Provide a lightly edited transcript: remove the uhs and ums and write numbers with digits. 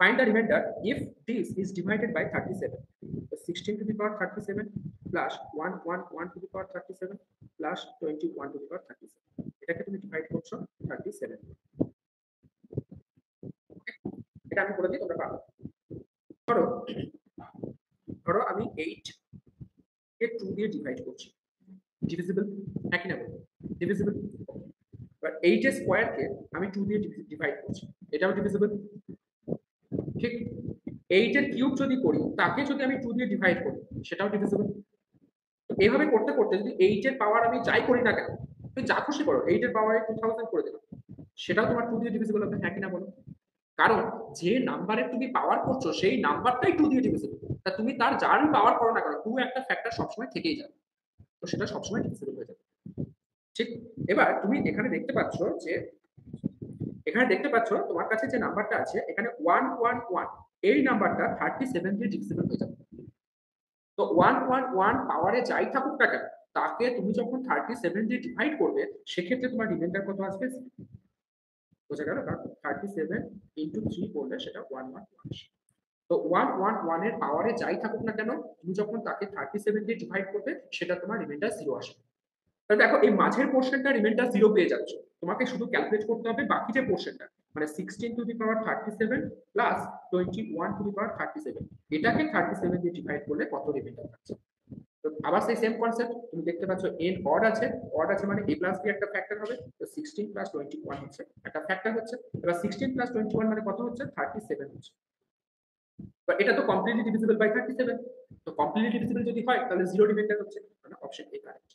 Find the remainder if this is divided by 37. So 16 to the power 37 plus 1 to the power 37 plus 21 to the power 37. এটাকে তুমি divide করছো 37। এটা আমি করে দিই, তোমরা পারো। ধরো ধরো আমি 8 কে 2 দিয়ে ডিভাইড করছি, ডিভিজিবল একই না বলবো, ডিভিজিবল। এবার 8 এর স্কয়ার কে আমি 2 দিয়ে ডিভাইড করছি, এটাও ডিভিজিবল, ঠিক। 8 এর কিউব যদি করি, তাকে যদি আমি 2 দিয়ে ডিভাইড করি, সেটাও ডিভিজিবল। এইভাবে করতে করতে যদি 8 এর পাওয়ার আমি যাই করি না কেন, তুমি যা খুশি করো, 8 এর পাওয়ারে 2000 করে দিলাম, সেটাও তোমার 2 দিয়ে ডিভিজিবল হবে, হ্যাঁ কিনা বলো? কারণ যে নাম্বারে তুমি পাওয়ার করছো সেই নাম্বারটাই 2 দিয়ে ডিভিজিবল। তা তুমি তার যারই পাওয়ার করো না কেন, 2 একটা ফ্যাক্টর সবসময় থেকেই যাবে, তো সেটা সবসময় ডিভিজিবল হয়ে যাবে, ঠিক। এবার তুমি এখানে দেখতে পাচ্ছ যে তোমার কাছে যে নাম্বারটা আছে এখানে 111, এই নাম্বারটা 37 দিয়ে ডিভিজিবল হয়ে যাবে। তো 111 পাওয়ারে যাই থাকুক না কেন, তাকে তুমি যখন 37 দিয়ে ডিভাইড করবে, সেক্ষেত্রে তোমার রিমাইন্ডার কত আসবে? বোঝা গেল? কারণ 37 ইন্টু 3 করলে সেটা 111। তো 111 এর পাওয়ারে যাই থাকুক না কেন, তুমি যখন তাকে 37 দিয়ে ডিভাইড করবে, সেটা তোমার রিমাইন্ডার 0 আসবে। তাহলে দেখো এই মাঝের পোর্শনটা রিমাইন্ডার 0 পেয়ে যাচ্ছ, তোমাকে শুধু ক্যালকুলেট করতে হবে বাকি যে পোর্শনটা, মানে 16 to the power 37 plus 21 to the power 37, এটাকে 37 দিয়ে ডিভাইড করলে কত রিমাইন্ডার পাচ্ছে। তো আবার সেই সেম কনসেপ্ট, তুমি দেখতে পাচ্ছ n অড আছে, মানে a প্লাস b একটা ফ্যাক্টর হবে, তো 16 প্লাস 21 হচ্ছে একটা ফ্যাক্টর হচ্ছে। এবার 16 প্লাস 21 মানে কত হচ্ছে? 37 হচ্ছে। তো এটা তো কমপ্লিটলি ডিভিজিবল বাই 37, তো কমপ্লিটলি ডিভিজিবল যদি হয় তাহলে 0 রিমাইন্ডার হচ্ছে, মানে অপশন এ কারেক্ট।